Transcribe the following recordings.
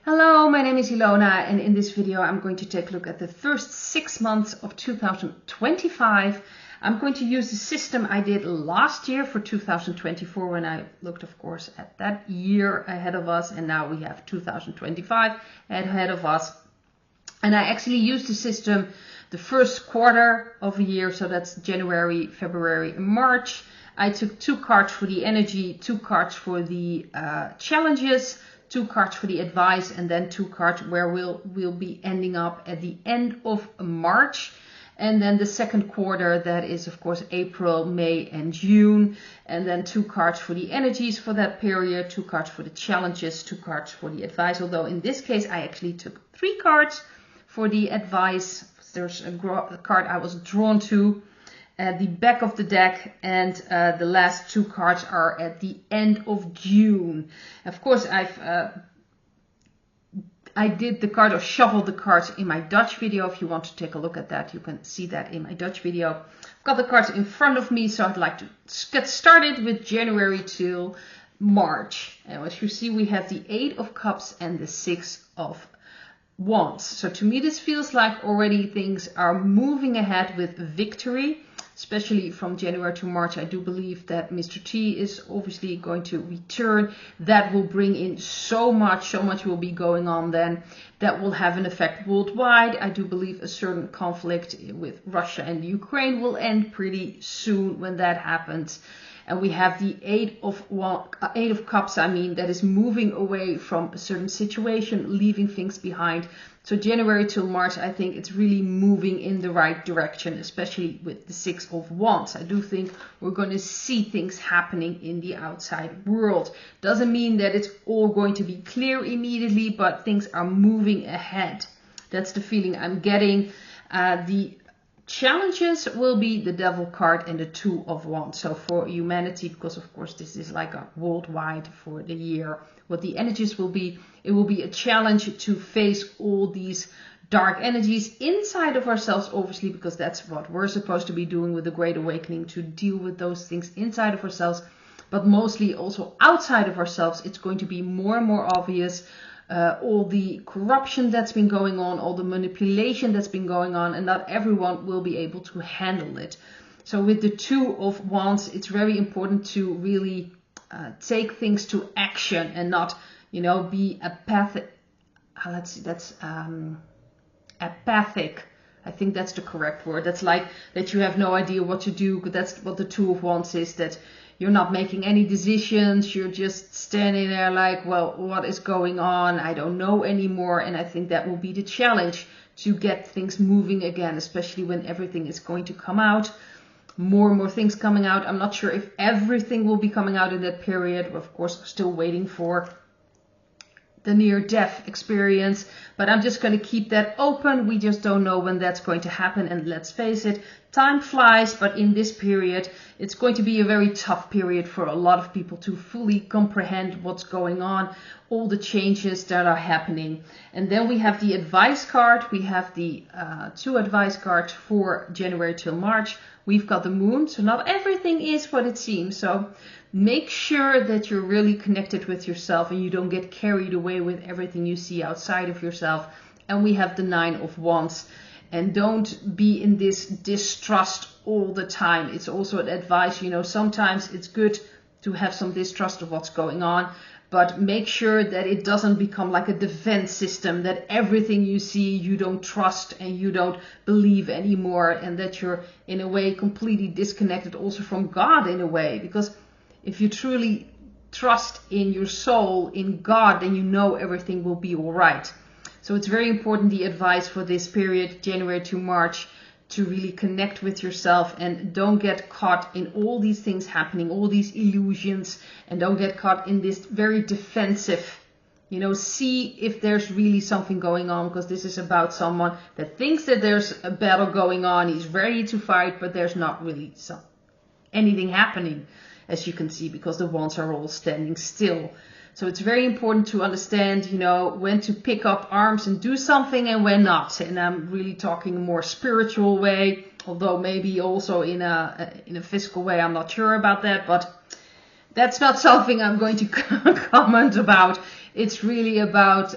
Hello, my name is Ilona, and in this video I'm going to take a look at the first 6 months of 2025. I'm going to use the system I did last year for 2024 when I looked, of course, at that year ahead of us, and now we have 2025 ahead of us. And I actually used the system the first quarter of a year, so that's January, February, and March. I took 2 cards for the energy, 2 cards for the challenges, 2 cards for the advice, and then 2 cards where we'll be ending up at the end of March. And then the second quarter, that is of course April, May, and June. And then 2 cards for the energies for that period, 2 cards for the challenges, 2 cards for the advice. Although in this case I actually took 3 cards for the advice. There's a card I was drawn to at the back of the deck, and the last 2 cards are at the end of June. Of course, I did the card or shuffled the cards in my Dutch video. If you want to take a look at that, you can see that in my Dutch video. I've got the cards in front of me, so I'd like to get started with January till March. And as you see, we have the 8 of Cups and the 6 of Wands. So to me, this feels like already things are moving ahead with victory. Especially from January to March, I do believe that Mr. T is obviously going to return. That will bring in so much will be going on then. That will have an effect worldwide. I do believe a certain conflict with Russia and Ukraine will end pretty soon when that happens. And we have the 8 of Cups, that is moving away from a certain situation, leaving things behind. So January till March, I think it's really moving in the right direction, especially with the 6 of Wands. I do think we're going to see things happening in the outside world. Doesn't mean that it's all going to be clear immediately, but things are moving ahead. That's the feeling I'm getting. The challenges will be the Devil card and the 2 of Wands. So for humanity, because of course this is like a worldwide for the year, what the energies will be, it will be a challenge to face all these dark energies inside of ourselves, obviously, because that's what we're supposed to be doing with the Great Awakening, to deal with those things inside of ourselves, but mostly also outside of ourselves. It's going to be more and more obvious. All the corruption that's been going on, all the manipulation that's been going on, and not everyone will be able to handle it. So with the 2 of Wands, it's very important to really take things to action and not, be apathic. Let's see, that's apathic. I think that's the correct word. That's like that you have no idea what to do. That's what the 2 of Wands is, that you're not making any decisions. You're just standing there like, well, what is going on? I don't know anymore. And I think that will be the challenge, to get things moving again, especially when everything is going to come out. More and more things coming out. I'm not sure if everything will be coming out in that period. Of course, I'm still waiting for the near-death experience, but I'm just going to keep that open. We just don't know when that's going to happen, and let's face it, time flies, but in this period it's going to be a very tough period for a lot of people to fully comprehend what's going on, all the changes that are happening. And then we have the advice card. We have the 2 advice cards for January till March. We've got the moon, so not everything is what it seems. So make sure that you're really connected with yourself and you don't get carried away with everything you see outside of yourself. And we have the 9 of Wands. And don't be in this distrust all the time. It's also an advice, sometimes it's good to have some distrust of what's going on, but make sure that it doesn't become like a defense system, that everything you see you don't trust and you don't believe anymore, and that you're in a way completely disconnected also from God in a way. Because if you truly trust in your soul, in God, then you know everything will be all right. So it's very important, the advice for this period, January to March, to really connect with yourself and don't get caught in all these things happening, all these illusions, and don't get caught in this very defensive, see if there's really something going on, because this is about someone that thinks that there's a battle going on, he's ready to fight, but there's not really anything happening, as you can see, because the wands are all standing still. So it's very important to understand, when to pick up arms and do something and when not. And I'm really talking a more spiritual way, although maybe also in a physical way. I'm not sure about that, but that's not something I'm going to comment about It's really about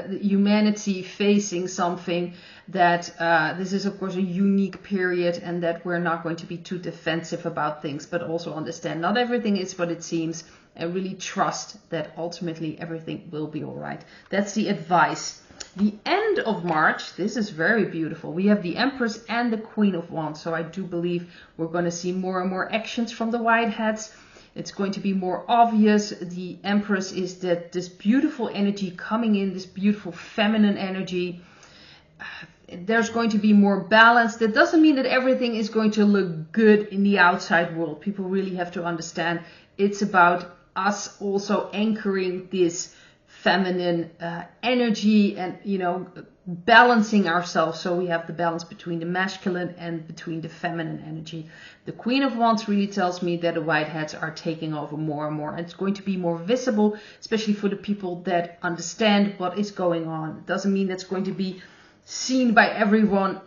humanity facing something that this is of course a unique period, and that we're not going to be too defensive about things, but also understand not everything is what it seems, and really trust that ultimately everything will be all right. That's the advice. The end of March, this is very beautiful. We have the Empress and the Queen of Wands. So I do believe we're going to see more and more actions from the Whiteheads. It's going to be more obvious. The Empress is that this beautiful energy coming in, this beautiful feminine energy. There's going to be more balance. That doesn't mean that everything is going to look good in the outside world. People really have to understand it's about us also anchoring this feminine energy and, balancing ourselves, so we have the balance between the masculine and between the feminine energy. The Queen of Wands really tells me that the Whiteheads are taking over more and more. It's going to be more visible, especially for the people that understand what is going on. It doesn't mean that's going to be seen by everyone,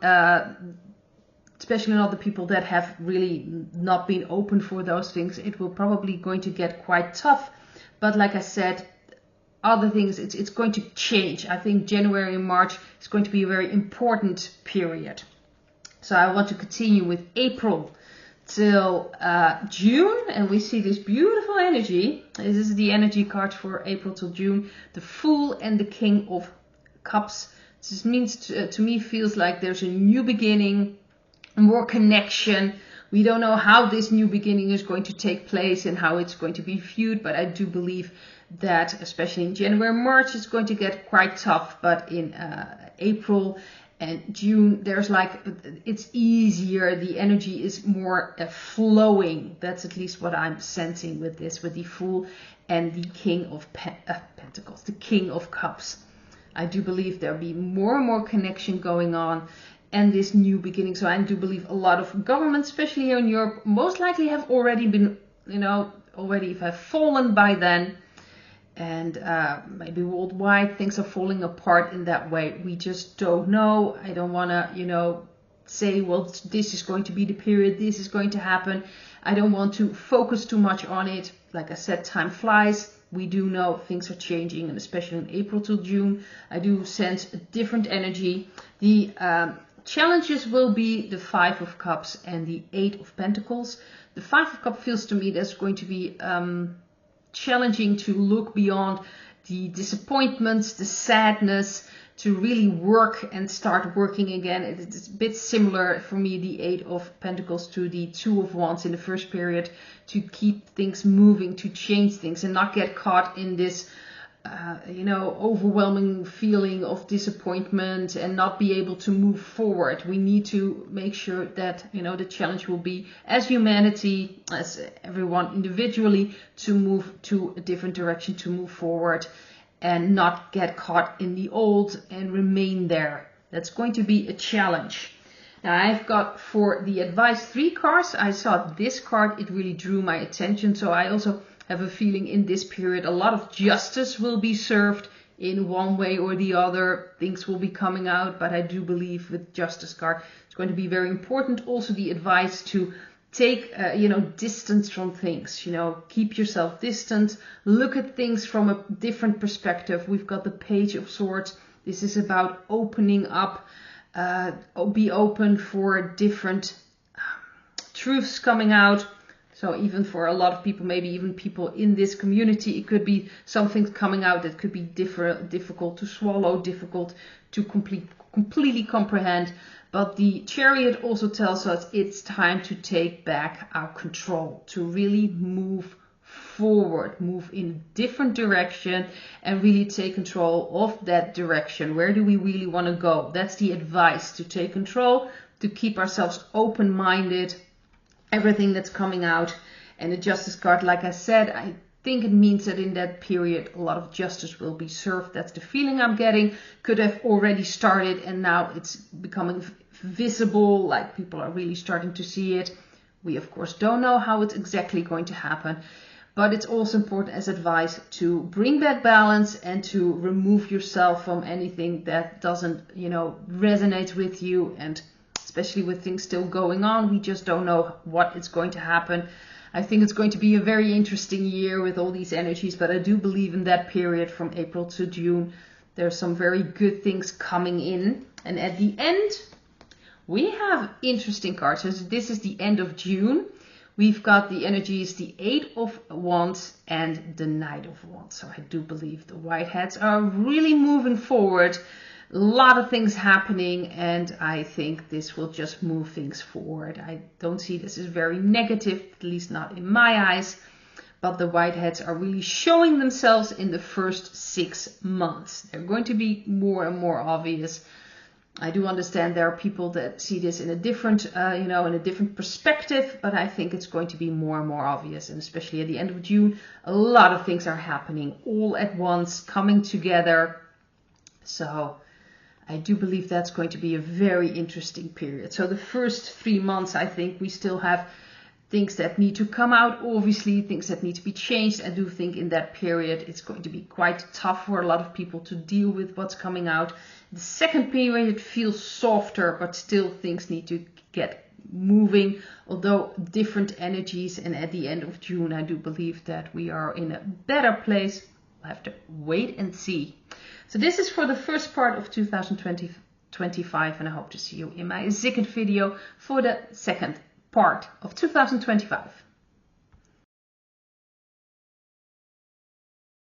especially not the people that have really not been open for those things. It will probably going to get quite tough, but like I said, other things, it's going to change. I think January and March is going to be a very important period. So I want to continue with April till June, and we see this beautiful energy. This is the energy card for April till June, the Fool and the King of Cups. This means to me feels like there's a new beginning, more connection. We don't know how this new beginning is going to take place and how it's going to be viewed, but I do believe that especially in January, March, it's going to get quite tough. But in April and June, it's easier. The energy is more flowing. That's at least what I'm sensing with this, with the Fool and the King of Pentacles, the King of Cups. I do believe there'll be more and more connection going on, and this new beginning. So I do believe a lot of governments, especially here in Europe, most likely have already been, already have fallen by then. And maybe worldwide things are falling apart in that way. We just don't know. I don't want to, say, well, this is going to be the period, this is going to happen. I don't want to focus too much on it. Like I said, time flies. We do know things are changing, and especially in April to June, I do sense a different energy. The challenges will be the Five of Cups and the Eight of Pentacles. The Five of Cups feels to me that's going to be challenging to look beyond the disappointments, the sadness, to really work and start working again. It's a bit similar for me, the Eight of Pentacles, to the Two of Wands in the first period, to keep things moving, to change things and not get caught in this overwhelming feeling of disappointment and not be able to move forward. We need to make sure that, the challenge will be, as humanity, as everyone individually, to move to a different direction, to move forward and not get caught in the old and remain there. That's going to be a challenge. Now I've got for the advice 3 cards. I saw this card, it really drew my attention. So I also have a feeling in this period a lot of justice will be served in one way or the other. Things will be coming out, but I do believe with Justice card it's going to be very important. Also the advice to take distance from things, keep yourself distant, look at things from a different perspective. We've got the Page of Swords. This is about opening up, be open for different truths coming out. So even for a lot of people, maybe even people in this community, it could be something coming out that could be difficult to swallow, difficult to completely comprehend. But the Chariot also tells us it's time to take back our control, to really move forward, move in a different direction and really take control of that direction. Where do we really want to go? That's the advice, to take control, to keep ourselves open-minded, everything that's coming out. And the Justice card, like I said, I think it means that in that period a lot of justice will be served. That's the feeling I'm getting. Could have already started and now it's becoming visible, like people are really starting to see it. We of course don't know how it's exactly going to happen, but it's also important as advice to bring back balance and to remove yourself from anything that doesn't resonate with you. And especially with things still going on, we just don't know what is going to happen. I think it's going to be a very interesting year with all these energies, but I do believe in that period from April to June, there's some very good things coming in. And at the end, we have interesting cards. So this is the end of June. We've got the energies, the Eight of Wands and the Knight of Wands. So I do believe the Whiteheads are really moving forward. A lot of things happening, and I think this will just move things forward. I don't see this as very negative, at least not in my eyes. But the Whiteheads are really showing themselves in the first 6 months. They're going to be more and more obvious. I do understand there are people that see this in a different, in a different perspective, but I think it's going to be more and more obvious. And especially at the end of June, a lot of things are happening all at once, coming together. So I do believe that's going to be a very interesting period. So the first 3 months, I think we still have things that need to come out, obviously, things that need to be changed. I do think in that period it's going to be quite tough for a lot of people to deal with what's coming out. The second period feels softer, but still things need to get moving, although different energies. And at the end of June, I do believe that we are in a better place. We'll have to wait and see. So this is for the first part of 2025, and I hope to see you in my second video for the second part of 2025.